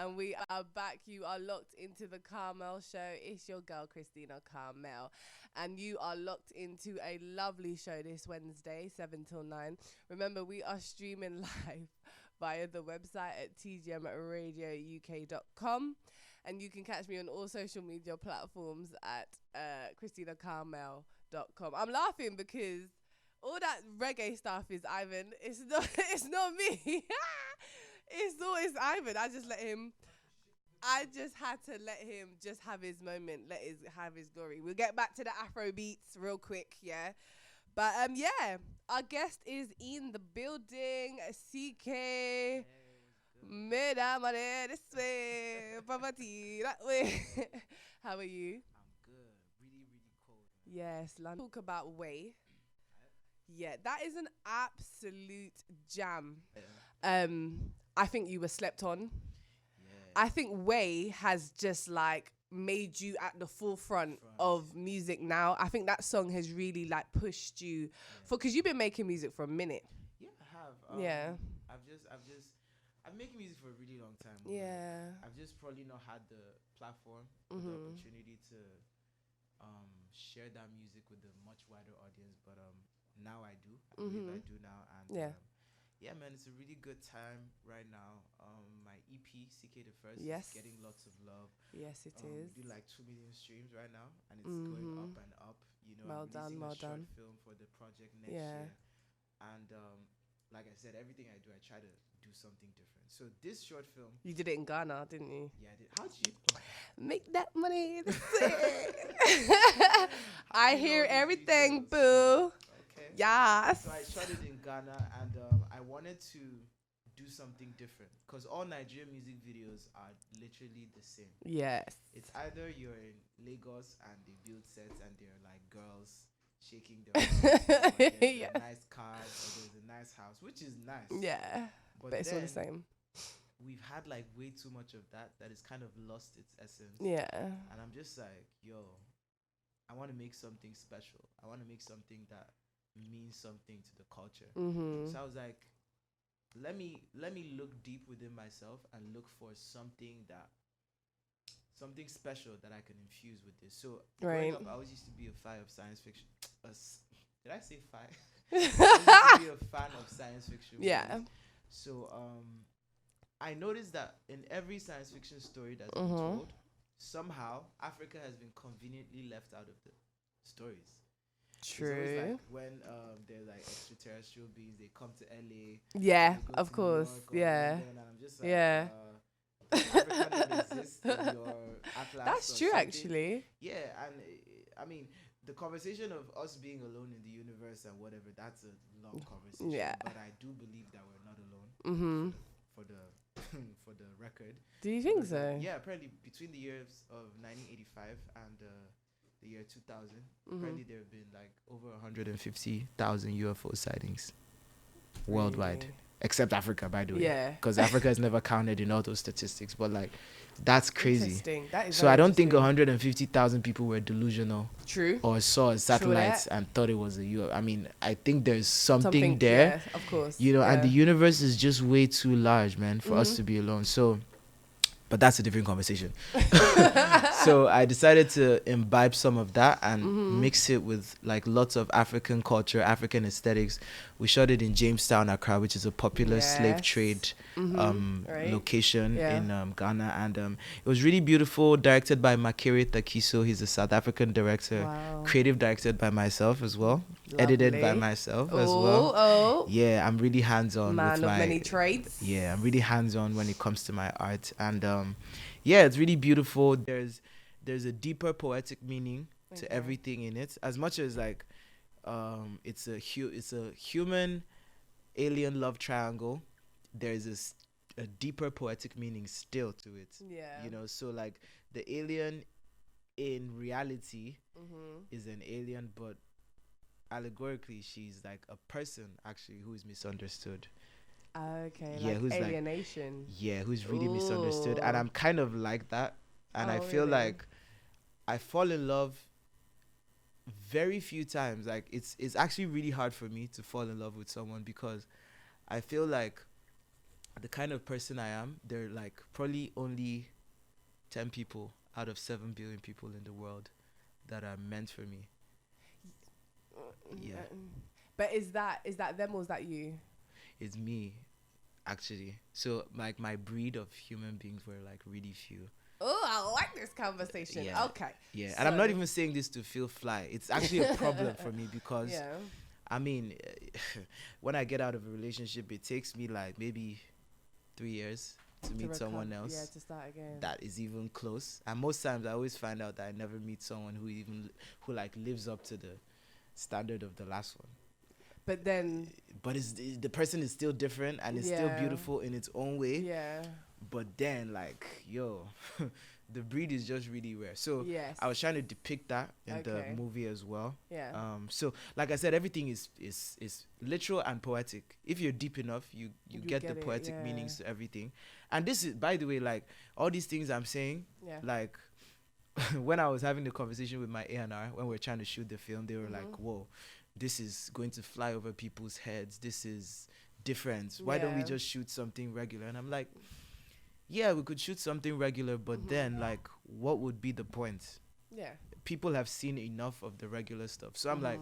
And we are back. You are locked into the Carmel Show. It's your girl, Christina Carmel. And you are locked into a lovely show this Wednesday, 7 till 9. Remember, we are streaming live via the website at tgmradiouk.com. And you can catch me on all social media platforms at ChristinaCarmel.com. I'm laughing because all that reggae stuff is Ivan. It's not. It's not me. It's always Ivan. I just had to let him just have his moment. Have his glory. We'll get back to the Afrobeats real quick, yeah. But yeah, our guest is in the building. CKay. Me that money this way, poverty that way. How are you? I'm good. Really, really cold. Yes, London. Talk about Way. Yeah, that is an absolute jam. I think you were slept on. Yeah. I think Way has just like made you at the forefront of music now. I think that song has really like pushed you because you've been making music for a minute. Yeah, I have. I've been making music for a really long time. Yeah. I've just probably not had the platform, the opportunity to share that music with a much wider audience. But now I do. I believe I do now. And yeah, man, it's a really good time right now. My EP, CKay the First, is getting lots of love. Yes, it is. We do like 2 million streams right now, and it's going up and up. You know, Well I'm done, releasing well a short done. film for the project next year. And like I said, everything I do, I try to do something different. So this short film, You did it in Ghana, didn't you? yeah, I did. How did you? Make that money. I hear all these everything, details. boo. Okay. Yes. So I shot it in Ghana, and I wanted to do something different because all Nigerian music videos are literally the same. Yes. It's either you're in Lagos and they build sets and they're like girls shaking their arms, or there's a nice car or there's a nice house, which is nice. Yeah. But it's all the same. We've had like way too much of that it's kind of lost its essence. Yeah. And I'm just like, yo, I want to make something special. I want to make something that means something to the culture. So I was like, let me look deep within myself and look for something special that I can infuse with this. So growing up, I always used to be a fan of science fiction. Did I say fan? I used to be a fan of science fiction. Yeah. Movies. So I noticed that in every science fiction story that's been told, somehow Africa has been conveniently left out of the stories. True. It's always like when they're like extraterrestrial beings, they come to LA. Yeah, they go of to course. New York or Yeah. London, and I'm just like, Yeah. Africa doesn't exist in your atlas. That's or true, something. actually. Yeah, and I mean, the conversation of us being alone in the universe and whatever, that's a long conversation. Yeah. But I do believe that we're not alone. For the for the record. Do you think so? Yeah, apparently between the years of 1985 and the year 2000, apparently there have been like over 150,000 UFO sightings worldwide. Really? Except Africa, by the way. Yeah. Because Africa is never counted in all those statistics. But like, that's crazy. Interesting. That is So very I don't think interesting. 150,000 people were delusional. True. Or saw satellites that. and thought it was a UFO. I mean, I think there's something there. Yeah, of course. You know, yeah. and the universe is just way too large, man, for us to be alone. So, but that's a different conversation. So I decided to imbibe some of that and mix it with like lots of African culture, African aesthetics. We shot it in Jamestown, Accra, which is a popular slave trade location in Ghana. And it was really beautiful, directed by Makere Takiso. He's a South African director. Wow. Creative directed by myself as well. Edited by myself as well. Oh. Yeah, I'm really hands-on Man with of my many trades. yeah, I'm really hands-on when it comes to my art. And yeah, it's really beautiful. There's a deeper poetic meaning to everything in it. As much as like it's a human alien love triangle, there's a deeper poetic meaning still to it. Yeah. You know, so like the alien in reality is an alien, but allegorically she's like a person actually who is misunderstood. Okay. Yeah, like who's like- alienation. Yeah, who's really misunderstood. And I'm kind of like that. And I Oh, feel really? like I fall in love very few times. Like it's actually really hard for me to fall in love with someone because I feel like the kind of person I am, there are like probably only 10 people out of 7 billion people in the world that are meant for me. Yeah. But is that them or is that you? It's me, actually. So like my breed of human beings were like really few. Oh, I like this conversation. Yeah. Okay. Yeah, So, and I'm not even saying this to feel fly. It's actually a problem for me because, yeah. I mean, when I get out of a relationship, it takes me like maybe 3 years to meet someone else. Yeah, to start again. That is even close. And most times I always find out that I never meet someone who like lives up to the standard of the last one. But then, but the person is still different and it's still beautiful in its own way. Yeah. But then, like, yo, the breed is just really rare. So yes. I was trying to depict that in the movie as well. Yeah. So like I said, everything is literal and poetic. If you're deep enough, you get the poetic meanings to everything. And this is, by the way, like all these things I'm saying, like when I was having the conversation with my A&R when we were trying to shoot the film, they were like, whoa, this is going to fly over people's heads. This is different. Why don't we just shoot something regular? And I'm like, yeah, we could shoot something regular, but then like, what would be the point? Yeah. People have seen enough of the regular stuff. So I'm like,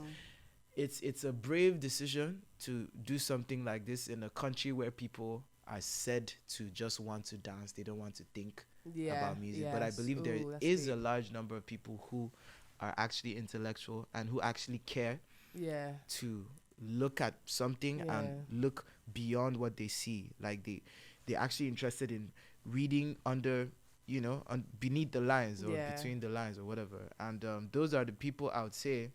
it's a brave decision to do something like this in a country where people are said to just want to dance. They don't want to think about music. Yes. But I believe there is a large number of people who are actually intellectual and who actually care to look at something and look beyond what they see. Like they're actually interested in reading under, you know, beneath the lines or between the lines or whatever. And those are the people I would say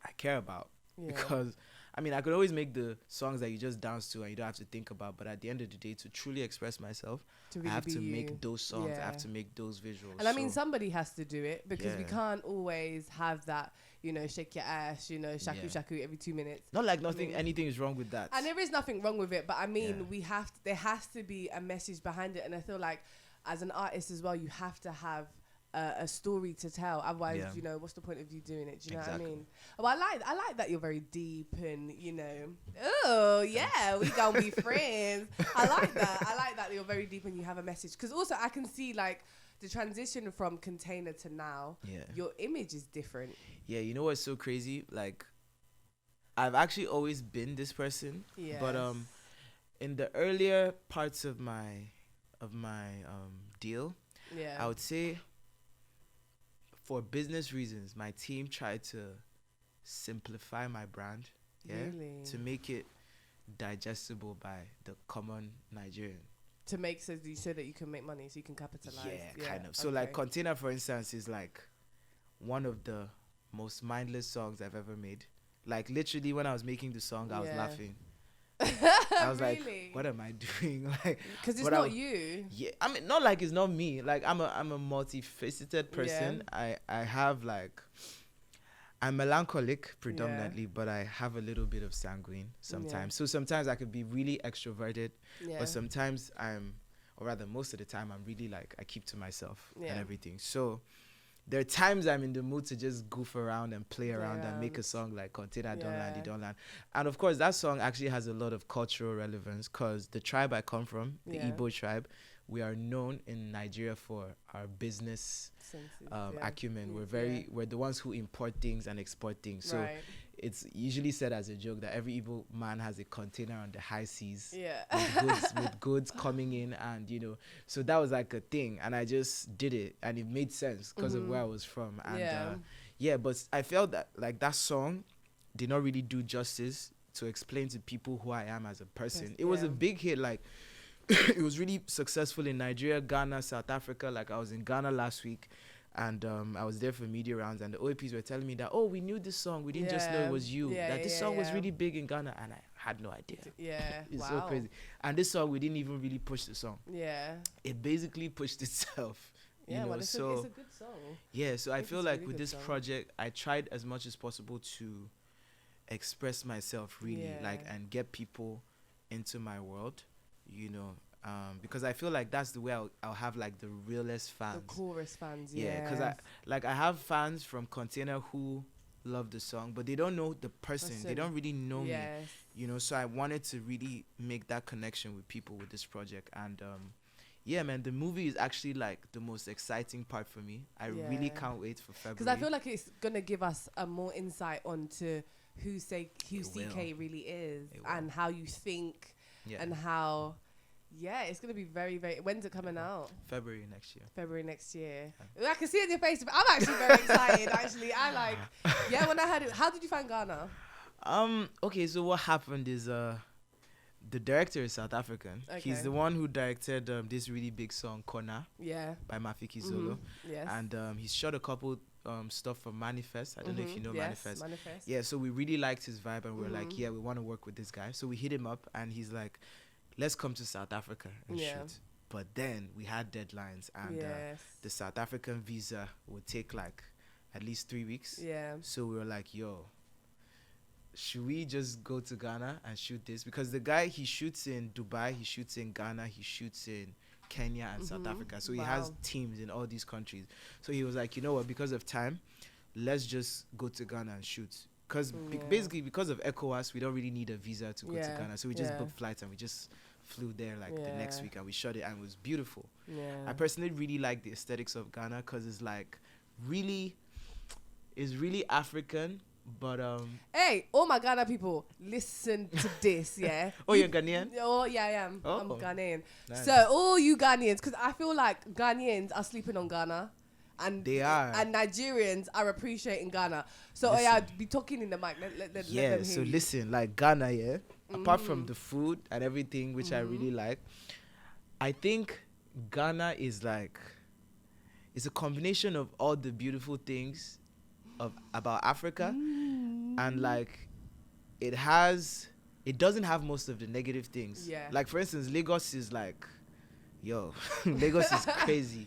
I care about. Because I mean, I could always make the songs that you just dance to and you don't have to think about, but at the end of the day, to truly express myself, really I have to make those songs. I have to make those visuals. And I mean, somebody has to do it because we can't always have that, you know, shake your ass, you know, shaku shaku every 2 minutes. Not like anything is wrong with that. And there is nothing wrong with it, but I mean, there has to be a message behind it. And I feel like as an artist as well, you have to have a story to tell. Otherwise, you know, what's the point of you doing it? Do you know what I mean? Well, I like that you're very deep and, you know, oh yeah, we gonna be friends. I like that you're very deep and you have a message. Because also I can see like the transition from Container to now. Your image is different. Yeah, you know what's so crazy? Like, I've actually always been this person. Yes. But in the earlier parts of my deal, I would say, for business reasons, my team tried to simplify my brand, to make it digestible by the common Nigerian. To make so that you can make money, so you can capitalize. Yeah, kind of. So like Container, for instance, is like one of the most mindless songs I've ever made. Like literally, when I was making the song, I was laughing. I was like, what am I doing? Like, because it's not you. Yeah, I mean, not like it's not me. Like I'm a multifaceted person. I have like, I'm melancholic predominantly, but I have a little bit of sanguine sometimes. So sometimes I could be really extroverted, but sometimes or rather most of the time I'm really like, I keep to myself and everything. So there are times I'm in the mood to just goof around and play around and make a song like Container, Don't Land, You Don't Land. And of course, that song actually has a lot of cultural relevance because the tribe I come from, the Igbo tribe, we are known in Nigeria for our business acumen. We're the ones who import things and export things. So it's usually said as a joke that every Igbo man has a container on the high seas with goods coming in, and you know, so that was like a thing, and I just did it, and it made sense because of where I was from, and but I felt that like that song did not really do justice to explain to people who I am as a person. It was a big hit, like it was really successful in Nigeria, Ghana, South Africa. Like I was in Ghana last week, and I was there for media rounds, and the OAPs were telling me that, oh, we knew this song, we didn't just know it was you, that this song was really big in Ghana, and I had no idea. It's so crazy. And this song, we didn't even really push the song. It basically pushed itself. You know, it's a good song. So I feel like with this project, I tried as much as possible to express myself really, like, and get people into my world, you know, because I feel like that's the way I'll have like the realest fans, the coolest fans. Because I have fans from Container who love the song, but they don't know the person. They don't really know me, you know. So I wanted to really make that connection with people with this project. And yeah, man, the movie is actually like the most exciting part for me. I really can't wait for February. Because I feel like it's gonna give us a more insight onto who CKay really is and how you think and how. Yeah, it's gonna be very, very. When's it coming out? February next year. I can see it in your face. I'm actually very excited. Actually, I like. Yeah, when I heard it, how did you find Ghana? Okay, so what happened is the director is South African. Okay. He's the one who directed this really big song Kona. Yeah. By Mafiki Zolo. Yes. And he's shot a couple stuff for Manifest. I don't know if you know Manifest. Yeah. So we really liked his vibe, and we were like, yeah, we want to work with this guy. So we hit him up, and he's like, let's come to South Africa and shoot. But then we had deadlines, and the South African visa would take like at least 3 weeks. Yeah. So we were like, yo, should we just go to Ghana and shoot this? Because the guy, he shoots in Dubai, he shoots in Ghana, he shoots in Kenya and South Africa. So he has teams in all these countries. So he was like, you know what, because of time, let's just go to Ghana and shoot. Because basically, because of ECOWAS, we don't really need a visa to go to Ghana. So we just booked flights and we just flew there like the next week, and we shot it, and it was beautiful. I personally really like the aesthetics of Ghana because it's like really African, but hey, all my Ghana people, listen to this, Oh, you're Ghanaian? Oh, yeah, I am. I'm Ghanaian. Nice. So all you Ghanaians, because I feel like Ghanaians are sleeping on Ghana. And they are, and Nigerians are appreciating Ghana. So I'd be talking in the mic. Let them hear so you. Listen, like Ghana, apart from the food and everything, which I really like, I think Ghana is like, it's a combination of all the beautiful things about Africa, and like it doesn't have most of the negative things. Like for instance, Lagos is like, yo, Lagos is crazy.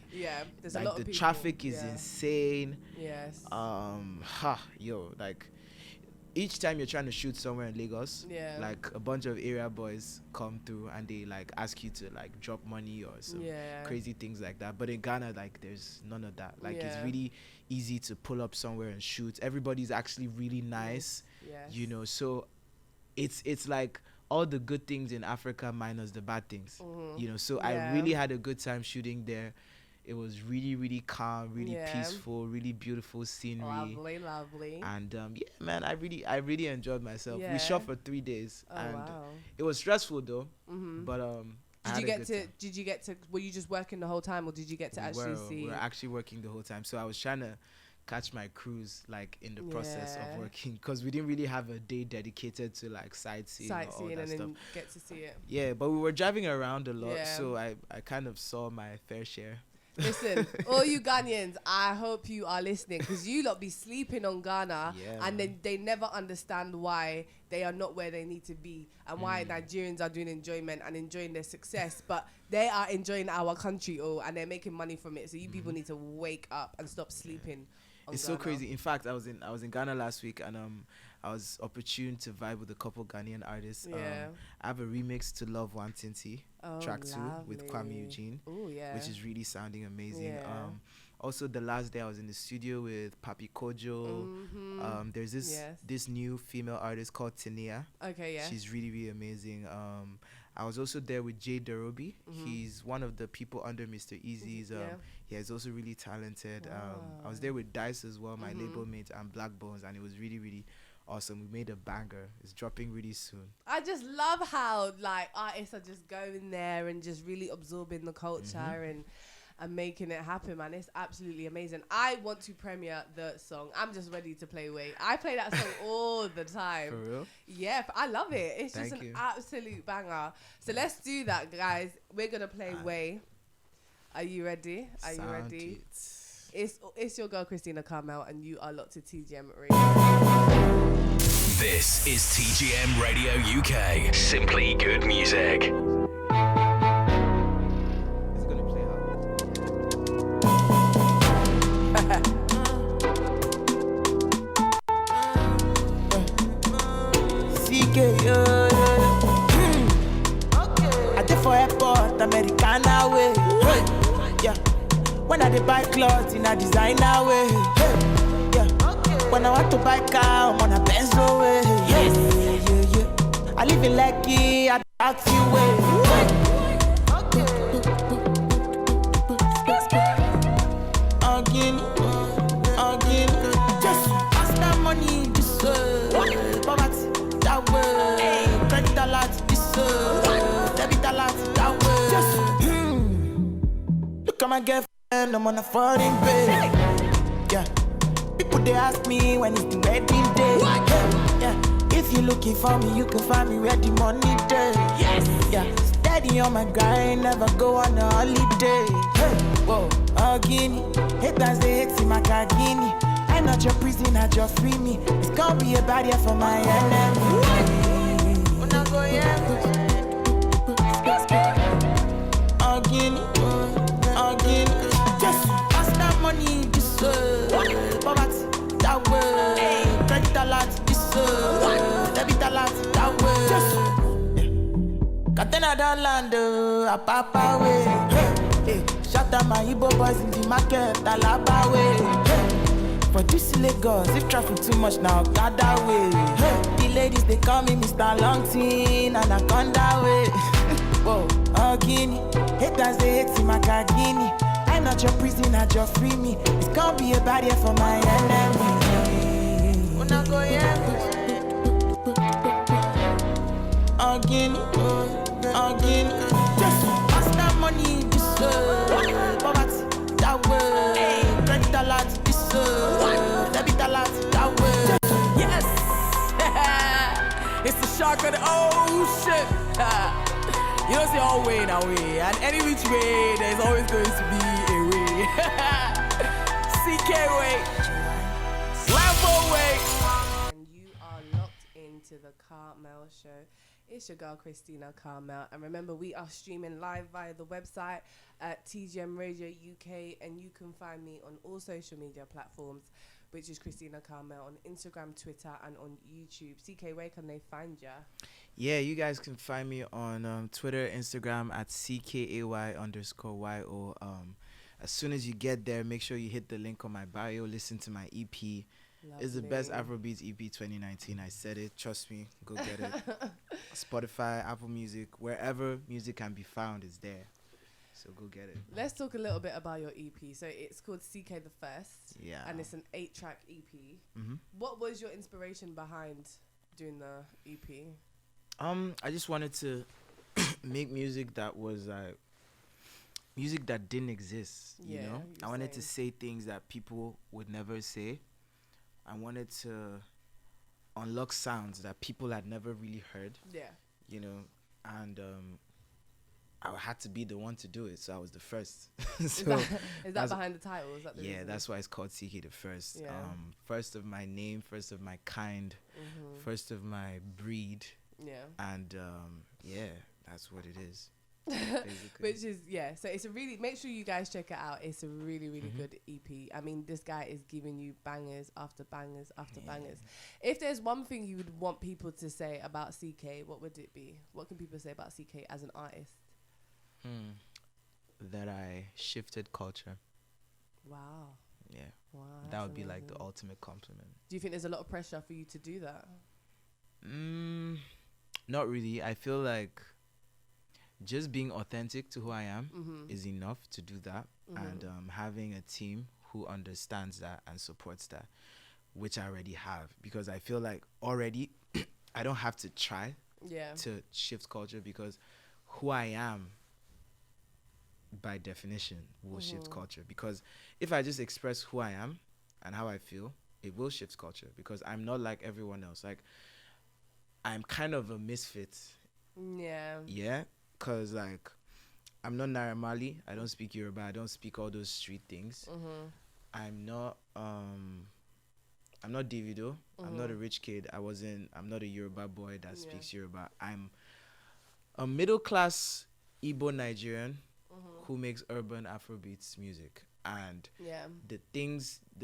There's like a lot the of people. traffic is insane. Yes. Like each time you're trying to shoot somewhere in Lagos, like a bunch of area boys come through and they like ask you to like drop money or some crazy things like that. But in Ghana, like there's none of that. Like it's really easy to pull up somewhere and shoot. Everybody's actually really nice. You know, so it's like all the good things in Africa minus the bad things. You know, so I really had a good time shooting there. It was really, really calm, really peaceful, really beautiful scenery. Lovely. And yeah, man, I really enjoyed myself. We shot for 3 days, and it was stressful though. But did you get to? Were you just working the whole time, or did you get to see? We were actually working the whole time. So I was trying to catch my cruise like in the process of working, because we didn't really have a day dedicated to like sightseeing or all that and stuff. then get to see it. Yeah, but we were driving around a lot, so I kind of saw my fair share. Listen, all you Ghanaians, I hope you are listening, because you lot be sleeping on Ghana, and then they never understand why they are not where they need to be, and why Nigerians are doing enjoyment and enjoying their success, but they are enjoying our country, and they're making money from it. So you people need to wake up and stop sleeping. It's Ghana. So crazy. In fact, I was in Ghana last week, and I was opportune to vibe with a couple Ghanaian artists. I have a remix to Love One Tinty, track 2 with Kwame Eugene, which is really sounding amazing. Also, the last day I was in the studio with Papi Kojo. There's this new female artist called Tania. She's really, really amazing. I was also there with Jay Derobi. He's one of the people under Mr. Easy's. He's also really talented. I was there with Dice as well, my label mate, and Black Bones, and it was really, really awesome. We made a banger. It's dropping really soon. I just love how like artists are just going there and just really absorbing the culture and making it happen, man. It's absolutely amazing. I want to premiere the song. I'm just ready to play Wait. I play that song all the time. For real? Yeah, I love it. It's just an absolute banger. So let's do that, guys. We're gonna play Way. Are you ready? Are you ready? It's your girl Christina Carmel, and you are locked to TGM Radio. This is TGM Radio UK. Simply good music. Is it gonna play CKay, I did for airport, Americana way. Yeah. When I dey buy clothes in a designer way. Yeah. When I want to buy car, I'm on a Benz away. Yes. I live in Lucky, I taxi way. Again, just ask that money this way. Poverty that way. Credit a lot this way. Debit a lot that way. Just look at my girlfriend, I'm on a foreign pay. Yeah, people they ask me when it's the wedding day. Yeah, if you're looking for me, you can find me where the money day. Yes, yeah, steady on my grind, never go on a holiday. Hey, whoa, Guinea, haters they hate in my car Guinea. I'm not your prisoner, just free me. It's gonna be a barrier for my enemy. When I go again, just pass that money this way. Poverty that way. Credit a lot this way. Debit a lot that way. Just Katena down land, a papa way. Hey, shout out my Igbo boys in the market, Alaba way. Hey, for this Lagos, if traffic too much now, gather way. Hey, the ladies they call me Mr. Longtin and Anaconda way. Whoa, Guinea, haters they hate in my car Guinea. I'm not your prisoner, just free me. It's gonna be a barrier for my enemy. When I go again, just pass that money this way. Poverty that way. Credit a lot this way. Debit a lot that way. Yes! It's the shark of the ocean. You don't see all way now way. And any which way, there's always going to be a way. CKay way. Lambo way. And you are locked into the Carmel Show. It's your girl Christina Carmel, and remember we are streaming live via the website at TGM Radio UK, and you can find me on all social media platforms, which is Christina Carmel on Instagram, Twitter, and on YouTube. CKay, where can they find ya? Yeah, you guys can find me on Twitter, Instagram at CKAY_YO. As soon as you get there, make sure you hit the link on my bio. Listen to my EP. It's the best Afrobeats EP 2019. I said it. Trust me. Go get it. Spotify, Apple Music, wherever music can be found is there. So go get it. Let's talk a little bit about your EP. So it's called CKay the First. Yeah. And it's an 8-track EP. Mm-hmm. What was your inspiration behind doing the EP? I just wanted to make music that was like music that didn't exist. You know, I wanted to say things that people would never say. I wanted to unlock sounds that people had never really heard. Yeah. You know, and I had to be the one to do it, so I was the first. Is that behind the title? Is that the reason? That's why it's called CKay the First. Yeah. First of my name, first of my kind, first of my breed. Yeah. And that's what it is. Which is so it's a really, make sure you guys check it out. It's a really good EP. I mean, this guy is giving you bangers after bangers after bangers. If there's one thing you would want people to say about CKay, what would it be? What can people say about CKay as an artist? That I shifted culture. Wow. Yeah. Wow. That would be like the ultimate compliment. Do you think there's a lot of pressure for you to do that? Not really. I feel like just being authentic to who I am is enough to do that. And having a team who understands that and supports that, which I already have. Because I feel like already I don't have to try to shift culture, because who I am by definition will shift culture. Because if I just express who I am and how I feel, it will shift culture, because I'm not like everyone else. Like, I'm kind of a misfit. Yeah, because like I'm not Naira Marley. I don't speak Yoruba. I don't speak all those street things. I'm not Davido. I'm not a rich kid. I'm not a Yoruba boy that speaks Yoruba. I'm a middle class Igbo Nigerian who makes urban Afrobeats music. And the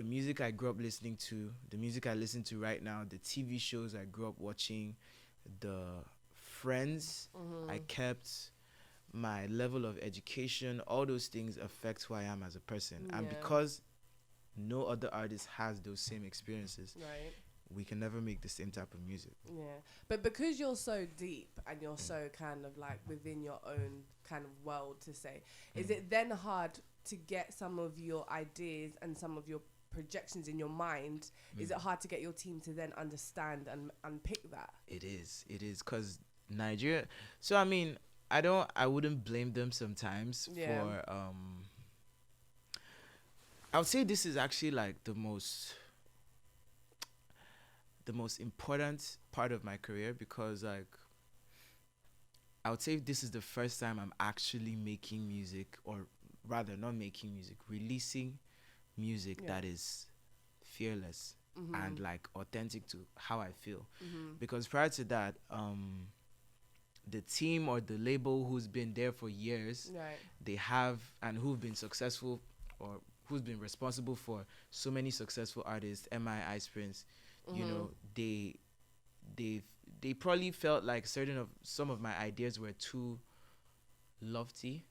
music I grew up listening to, the music I listen to right now, the TV shows I grew up watching, the friends I kept, my level of education, all those things affect who I am as a person. And because no other artist has those same experiences, Right. we can never make the same type of music. Yeah. But because you're so deep and you're so kind of like within your own kind of world to say, is it then hard to get some of your ideas and some of your projections in your mind? Is it hard to get your team to then understand and unpick that? It is because Nigeria, so I mean, I wouldn't blame them sometimes for I would say this is actually like the most important part of my career, because like I would say this is the first time I'm actually making music, or rather not making music, releasing music that is fearless and like authentic to how I feel. Because prior to that, the team or the label who's been there for years, Right. they have, and who've been successful, or who's been responsible for so many successful artists, MI, Ice Prince, you know, they probably felt like some of my ideas were too lofty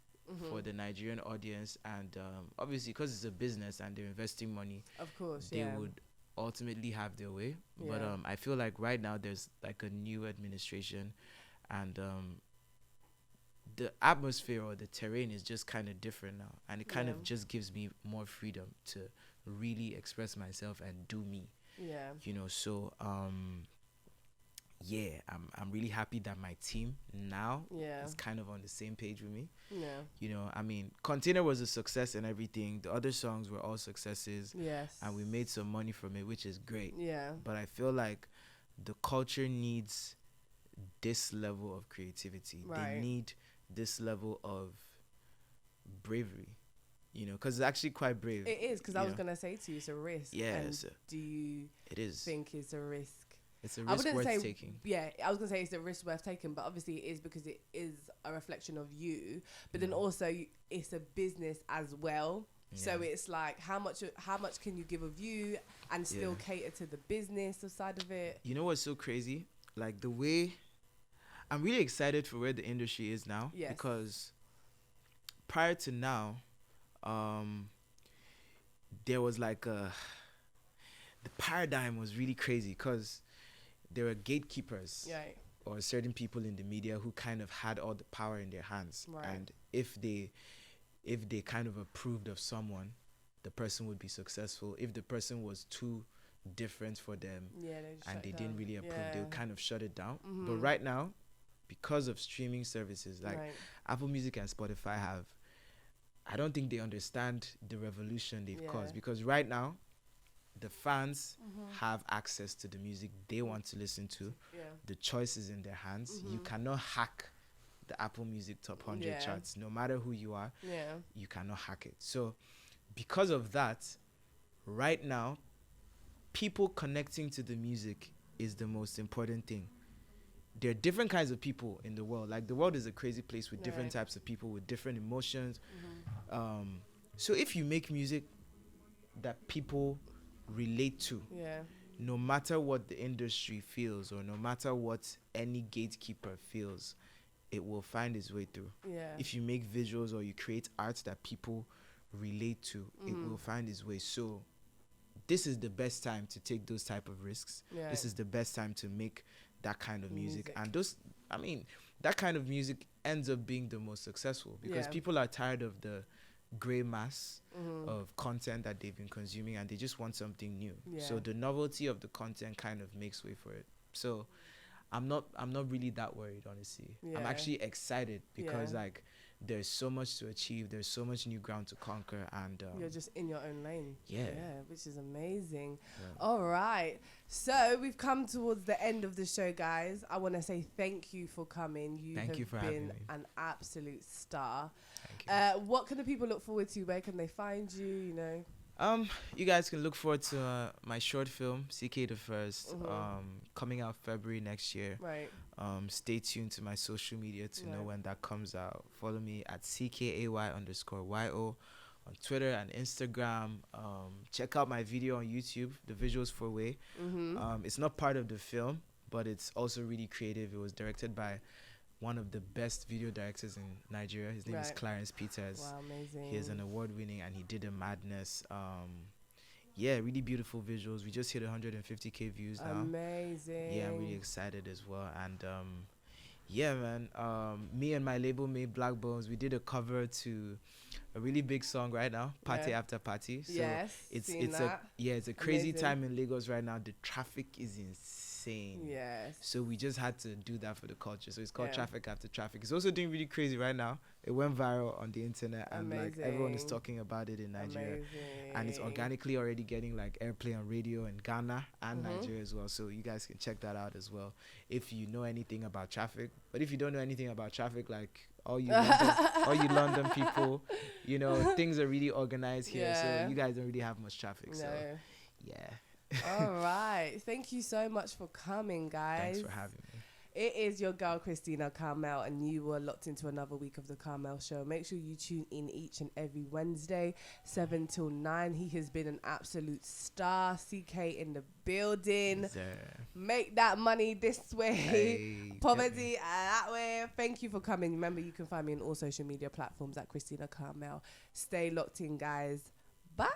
for the Nigerian audience, and obviously because it's a business and they're investing money, Of course. they would ultimately have their way. But Yeah. I feel like right now there's like a new administration, and the atmosphere or the terrain is just kind of different now, and it kind of just gives me more freedom to really express myself and do me, Yeah. you know. So I'm really happy that my team now is kind of on the same page with me. Yeah. You know, I mean, Container was a success and everything. The other songs were all successes, Yes. and we made some money from it, which is great. Yeah. But I feel like the culture needs this level of creativity. Right. They need this level of bravery, you know, because it's actually quite brave. It is, because I you was know. going to say to you, it's a risk. Yeah, And it's do you It is. think it's a risk? It's a I risk wouldn't worth say, taking. yeah, I was going to say it's a risk worth taking, but obviously it is, because it is a reflection of you. But then also it's a business as well. So it's like, how much can you give of you and still cater to the business side of it? You know what's so crazy? Like, the way I'm really excited for where the industry is now. Yes. Because prior to now, there was like the paradigm was really crazy, because there were gatekeepers Right. or certain people in the media who kind of had all the power in their hands. Right. And if they kind of approved of someone, the person would be successful. If the person was too different for them, Yeah, they just and shut they it didn't down. really approve, Yeah. they would kind of shut it down. But right now, because of streaming services like Right. Apple Music and Spotify I don't think they understand the revolution they've caused, because right now the fans have access to the music they want to listen to. Yeah. The choice is in their hands. You cannot hack the Apple Music Top 100 Yeah. charts. No matter who you are, Yeah. you cannot hack it. So because of that, right now, people connecting to the music is the most important thing. There are different kinds of people in the world. Like, the world is a crazy place with different Right. types of people with different emotions. So if you make music that people relate to, Yeah. no matter what the industry feels, or no matter what any gatekeeper feels, it will find its way through. Yeah. If you make visuals or you create art that people relate to, it will find its way. So this is the best time to take those type of risks. Yeah. This is the best time to make that kind of music. And that kind of music ends up being the most successful, because Yeah. people are tired of the gray mass of content that they've been consuming, and they just want something new. So Yeah. the novelty of the content kind of makes way for it. So I'm not really that worried, honestly. I'm Yeah. actually excited, because Yeah. like, there's so much to achieve, there's so much new ground to conquer, and You're just in your own lane. Yeah. Which is amazing. Yeah. All right. So we've come towards the end of the show, guys. I want to say thank you for coming. You Thank have you for having been me. an absolute star. Thank you. What can the people look forward to? Where can they find you? You know? You guys can look forward to my short film, CKay the First, coming out February next year. Right. Stay tuned to my social media to know Right. when that comes out. Follow me at CKAY_YO on Twitter and Instagram. Check out my video on YouTube, the visuals for Way. It's not part of the film, but it's also really creative. It was directed by one of the best video directors in Nigeria. His name is Right. Clarence Peters. Wow, amazing. He is an award winning, and he did a madness. yeah, really beautiful visuals. We just hit 150K views now. Amazing. Yeah, I'm really excited as well. And yeah, man, me and my label mate Black Bones, we did a cover to a really big song right now, Party After Party. So yes, it's that. it's a crazy Amazing. time in Lagos right now. The traffic is insane. Yes. So we just had to do that for the culture. So it's called Yeah. Traffic After Traffic. It's also doing really crazy right now. It went viral on the internet, and like everyone is Amazing. talking about it in Nigeria. Amazing. And it's organically already getting like airplay on radio in Ghana and Mm-hmm. Nigeria as well. So you guys can check that out as well if you know anything about traffic. But if you don't know anything about traffic, like all you London people, you know, things are really organized here. Yeah. So you guys don't really have much traffic. No. So yeah. All right. Thank you so much for coming, guys. Thanks for having me. It is your girl, Christina Carmel, and you were locked into another week of the Carmel Show. Make sure you tune in each and every Wednesday, 7 till 9. He has been an absolute star. CKay in the building. Yes, sir. Make that money this way. Hey, Poverty that way. Thank you for coming. Remember, you can find me on all social media platforms at Christina Carmel. Stay locked in, guys. Bye.